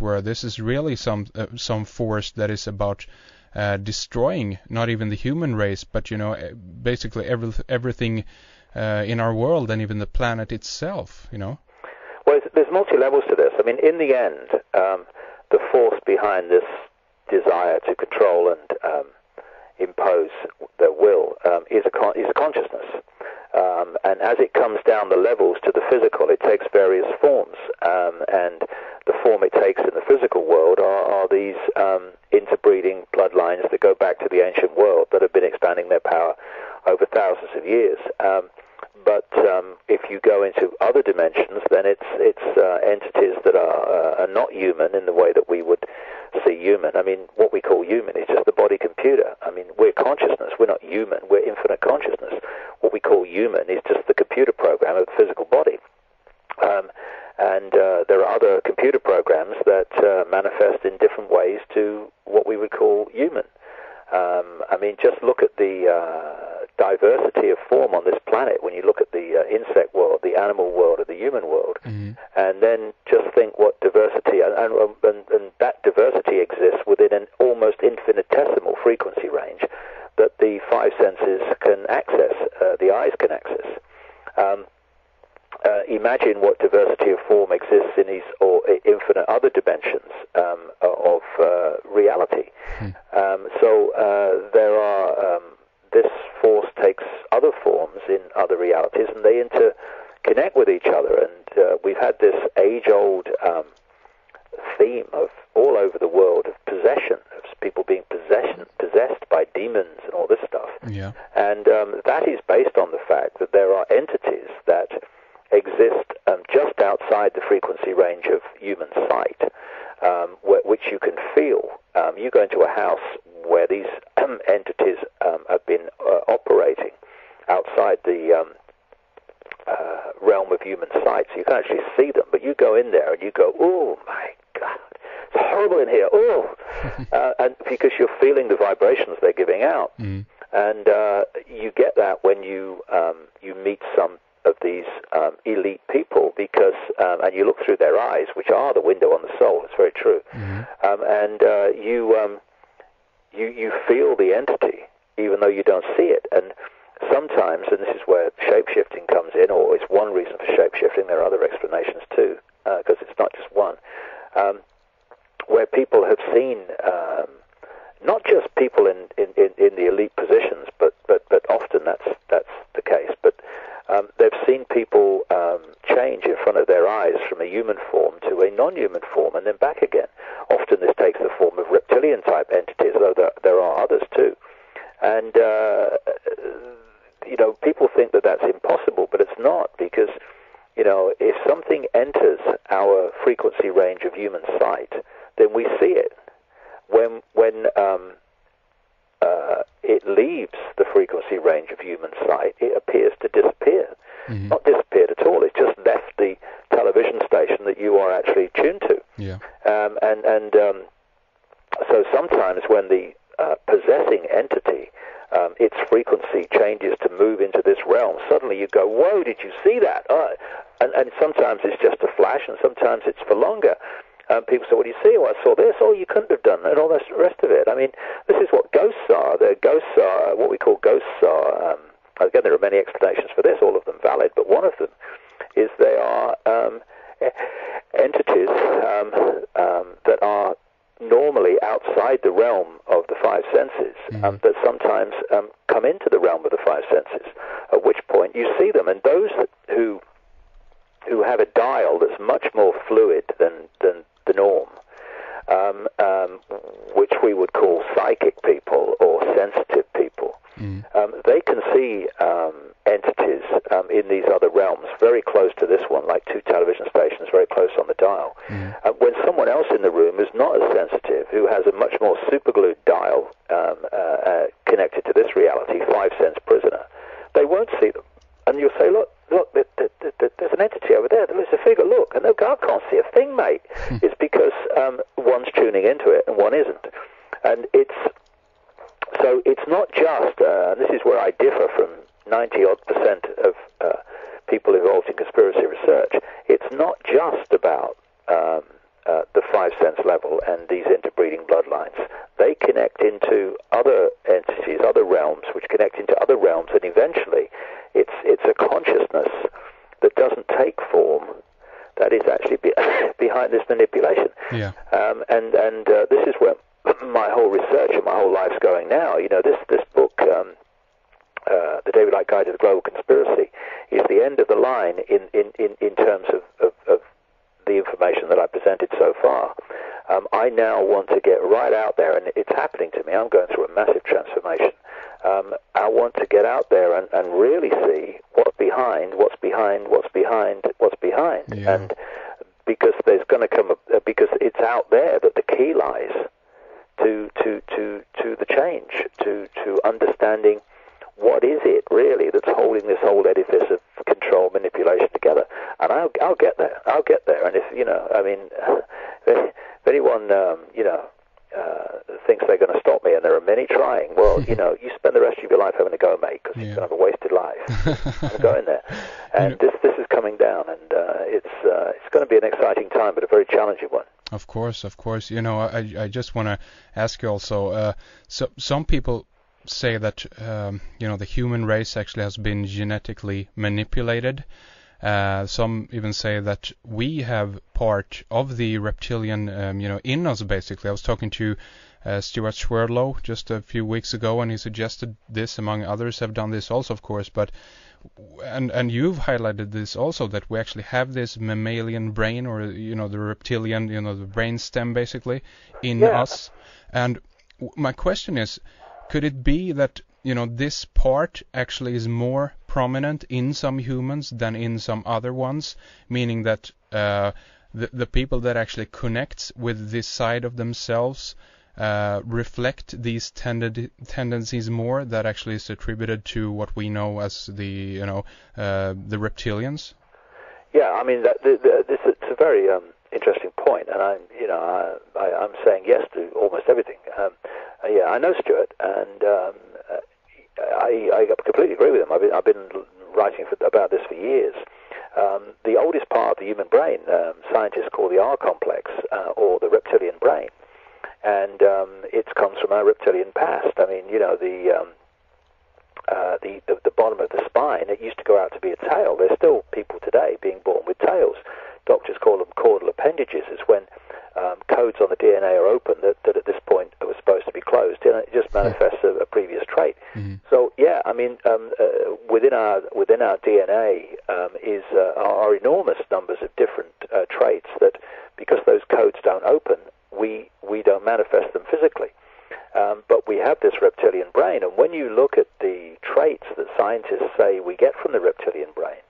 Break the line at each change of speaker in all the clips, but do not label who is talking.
where this is really some force that is about destroying not even the human race, but basically everything in our world and even the planet itself.
Well, there's multi-levels to this. I mean, in the end, the force behind this desire to control and impose their will is a consciousness. And as it comes down the levels to the physical, it takes various forms. And the form it takes in the physical world are these interbreeding bloodlines that go back to the ancient world that have been expanding their power over thousands of years. But if you go into other dimensions, then it's entities that are not human in the way that we would see human. I mean, what we call human is just the body computer. I mean, we're consciousness. We're not human. We're infinite consciousness. What we call human is just the computer program of the physical body. And there are other computer programs that manifest in different ways to what we would call human. I mean, just look at the diversity of form on this planet when you look at the insect world, the animal world, or the human world, and then just think what diversity, and that diversity exists within an almost infinitesimal frequency range that the five senses can access, the eyes can access. Imagine what diversity of form exists in these or infinite other dimensions of reality. So there are this force takes other forms in other realities, and they interconnect with each other. And we've had this age-old theme of all over the world of possession, of people being possessed by demons and all this stuff.
Yeah.
And that is based on the fact that there are entities that exist just outside the frequency range of human sight, which you can feel. You go into a house where these entities have been operating outside the realm of human sight, so you can actually see them, but you go in there and you go, oh my God, it's horrible in here, and because you're feeling the vibrations they're giving out. And you get that when you meet some of these elite people, because and you look through their eyes, which are the window on the soul. It's very true. And you feel the entity, even though you don't see it. And sometimes, and this is where shape-shifting comes in, or it's one reason for shape-shifting, there are other explanations too, because it's not just one, where people have seen not just people in the elite positions, but often that's the case, but they've seen people change in front of their eyes from a human form to a non-human form and then back again. Often this takes the form of reptilian type entities, although there are others too. And people think that that's impossible, but it's not, because if something enters our frequency range of human sight, then we see it. When it leaves the frequency range of human sight, it appears to disappear. Not disappeared at all, it's just left the television station that you are actually tuned to.
Yeah.
So sometimes when the possessing entity, its frequency changes to move into this realm, suddenly you go, whoa, did you see that? And sometimes it's just a flash, and sometimes it's for longer. People say, what do you see? Oh, I saw this. Oh, you couldn't have done that, and all the rest of it. I mean, this is what ghosts are. The ghosts are, what we call ghosts are, again, there are many explanations for this, all of them valid, but one of them is they are entities that are normally outside the realm of the five senses, that sometimes come into the realm of the five senses, at which point you see them. And those who have a dial that's much more fluid than the norm, which we would call psychic people or sensitive people, they can see entities in these other realms very close to this one, like two television stations very close on the dial. When someone else in the room is not as sensitive, who has a much more superglued dial connected to this reality, five sense prisoner, they won't see them. And you'll say, look, there's an entity over there. There's a figure, look. And they'll go, I can't see a thing, mate. It's because one's tuning into it and one isn't. And it's not just, and this is where I differ from 90-odd% of people involved in conspiracy research, it's not just about the five sense level and these interbreeding bloodlines. They connect into other entities, other realms, which connect into other realms, and eventually it's a consciousness that doesn't take form that is actually behind this manipulation.
Yeah.
And this is where my whole research and my whole life's going now. You know, this book, The David Icke Guide to the Global Conspiracy, is the end of the line in terms of the information that I presented so far. I now want to get right out there, and it's happening to me. I'm going through a massive transformation. I want to get out there and really see what's behind.
Yeah.
And because there's going to come because it's out there that the key lies to the change, to understanding what is it really that's holding this whole edifice of control, manipulation together. And I'll get there. And if, you know, I mean, if anyone, thinks they're going to stop me, and there are many trying, well, you know, you spend the rest of your life having a go, mate, because you're going to have a wasted life. I'm going there. And this is coming down, and it's going to be an exciting time, but a very challenging one.
Of course. You know, I just want to ask you also, so some people say that, the human race actually has been genetically manipulated. Some even say that we have part of the reptilian, in us, basically. I was talking to Stuart Swerdlow just a few weeks ago, and he suggested this, among others have done this also, of course, but and you've highlighted this also, that we actually have this mammalian brain, or, the reptilian, the brain stem, basically, in us. And my question is, could it be that, this part actually is more prominent in some humans than in some other ones, meaning that the people that actually connects with this side of themselves reflect these tendencies more, that actually is attributed to what we know as the reptilians? Yeah,
I mean, it's a very interesting point, and I'm saying yes to almost everything. I know Stuart, and I completely agree with him. I've been writing about this for years. The oldest part of the human brain, scientists call the R complex, or the reptilian brain, and it comes from our reptilian past. I mean, the bottom of the spine, it used to go out to be a tail. There's still people today being born with tails. Doctors call them caudal appendages. It's when codes on the DNA are open that at this point were supposed to be closed, and it just manifests a previous trait. Mm-hmm. So I mean, within our DNA are enormous numbers of different traits that, because those codes don't open, we don't manifest them physically. But we have this reptilian brain, and when you look at the traits that scientists say we get from the reptilian brain,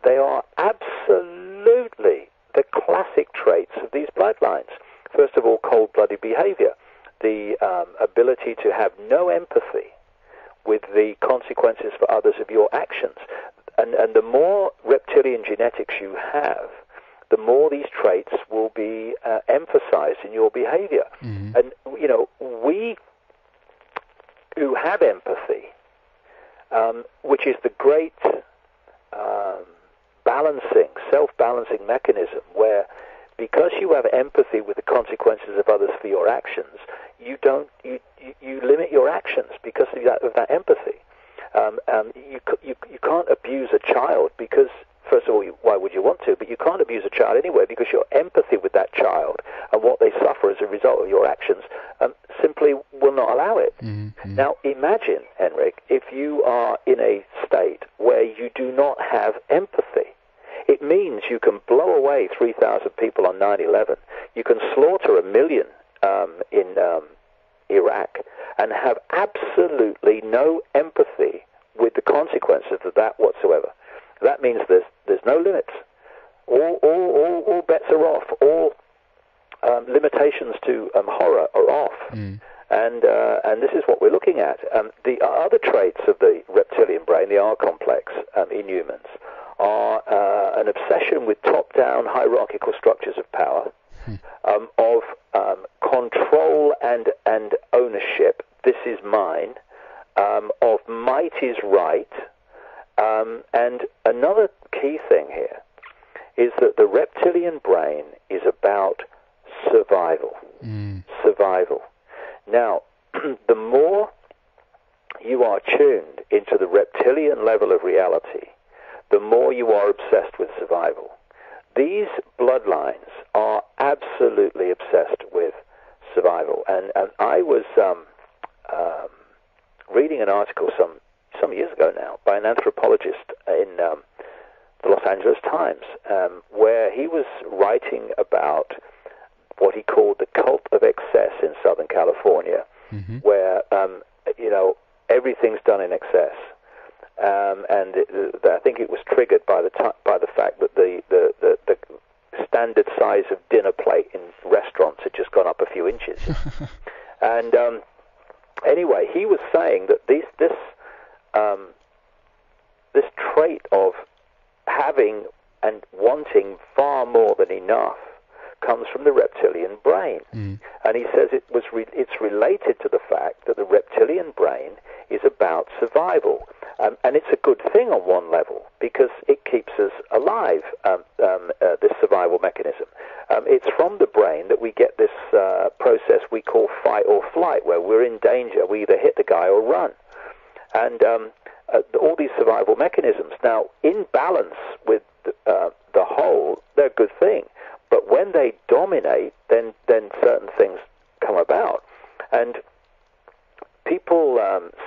they are absolutely the classic traits of these bloodlines. First of all, cold-blooded behavior, the ability to have no empathy with the consequences for others of your actions. And the more reptilian genetics you have, the more these traits will be emphasized in your behavior. Mm-hmm. And, we who have empathy, which is the great self-balancing mechanism, where because you have empathy with the consequences of others for your actions, you limit your actions because of that empathy. You can't abuse a child because, first of all, why would you want to? But you can't abuse a child anyway because your empathy with that child and what they suffer as a result of your actions simply will not allow it. Mm-hmm. Now, imagine, Henrik, if you are in a state where you do not have empathy. It means you can blow away 3,000 people on 9/11. You can slaughter 1 million in Iraq and have absolutely no empathy with the consequences of that whatsoever. That means there's no limits. All bets are off. All limitations to horror are off. Mm. And this is what we're looking at. The other traits of the reptilian brain, the R complex, in humans, are an obsession with top-down hierarchical structures of power, of control and ownership. This is mine. Of might is right. And another key thing here is that the reptilian brain is about survival. Survival. Now, the more you are tuned into the reptilian level of reality, the more you are obsessed with survival. These bloodlines are absolutely obsessed with survival. And I was reading an article some years ago now by an anthropologist in the Los Angeles Times, where he was writing about what he called the cult of excess in Southern California, where everything's done in excess, and I think it was triggered by the fact that the standard size of dinner plate in restaurants had just gone up a few inches. And anyway, he was saying that this trait of having and wanting far more than enough comes from the reptilian brain. And he says it's related to the fact that the reptilian brain is about survival. And it's a good thing on one level because it keeps us alive, this survival mechanism. It's from the brain that we get this process we call fight or flight, where we're in danger. We either hit the guy or run. And all these survival mechanisms. Now, in balance with the whole, they're a good thing. But when they dominate, then certain things come about. And people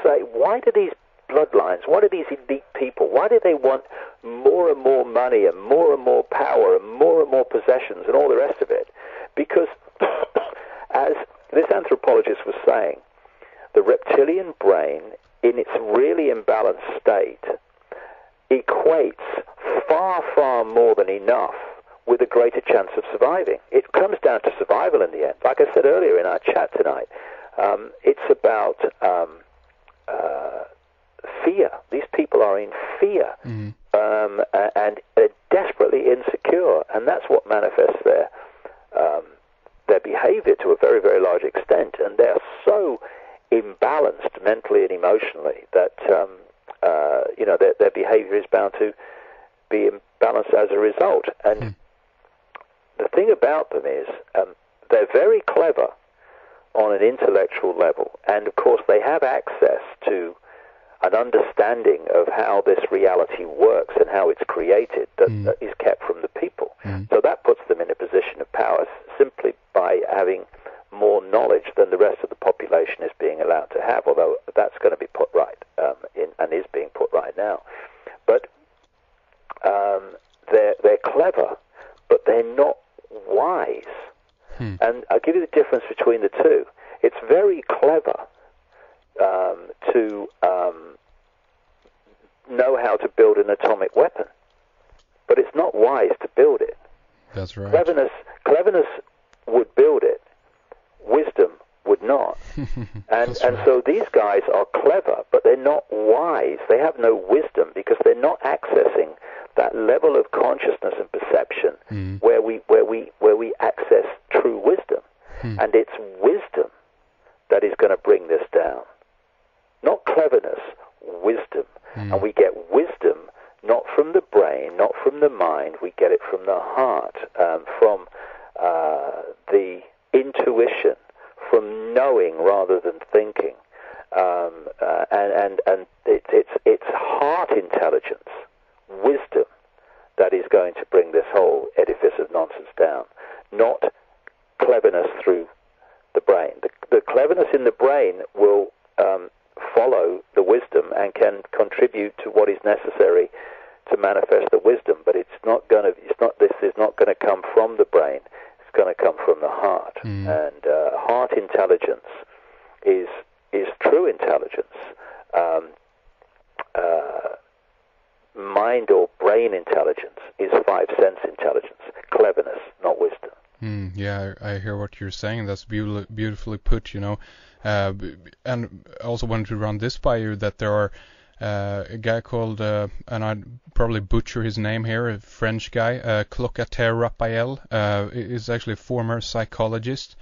say, why do these bloodlines, why do these elite people, why do they want more and more money and more power and more possessions and all the rest of it? Because, as this anthropologist was saying, the reptilian brain, in its really imbalanced state, equates far more than enough with a greater chance of surviving. It comes down to survival in the end. Like I said earlier in our chat tonight, it's about fear. These people are in fear, and they're desperately insecure, and that's what manifests their behavior to a very large extent. And they're so imbalanced mentally and emotionally that their behavior is bound to be imbalanced as a result. And the thing about them is they're very clever on an intellectual level, and of course they have access to an understanding of how this reality works and how it's created that is kept from the people. So that puts them in a position of power simply by having more knowledge than the rest of the population is being allowed to have, although that's going to be put right and is being put right now. But they're clever, but they're not wise. And I'll give you the difference between the two. It's very clever to know how to build an atomic weapon, but it's not wise to build it.
That's right.
Cleverness would build it. Wisdom would not. And so these guys are clever, but they're not wise. They have no wisdom because they're not accessing that level of consciousness and perception where we access true wisdom. And it's wisdom that is going to bring this down. Not cleverness, wisdom. And we get wisdom not from the brain, not from the mind, we get it from the heart, from the intuition, from knowing rather than thinking. And it's heart intelligence, wisdom, that is going to bring this whole edifice of nonsense down, not cleverness through the brain. The cleverness in the brain will follow the wisdom and can contribute to what is necessary to manifest the wisdom, but this is not going to come from the brain. It's going to come from the heart. And heart intelligence is true intelligence. Mind or brain intelligence is five sense intelligence. Cleverness, not wisdom.
Yeah, I hear what you're saying. That's beautifully put, And I also wanted to run this by you, that there are a guy called, and I'd probably butcher his name here, a French guy, Clocater Raphael, is actually a former psychologist,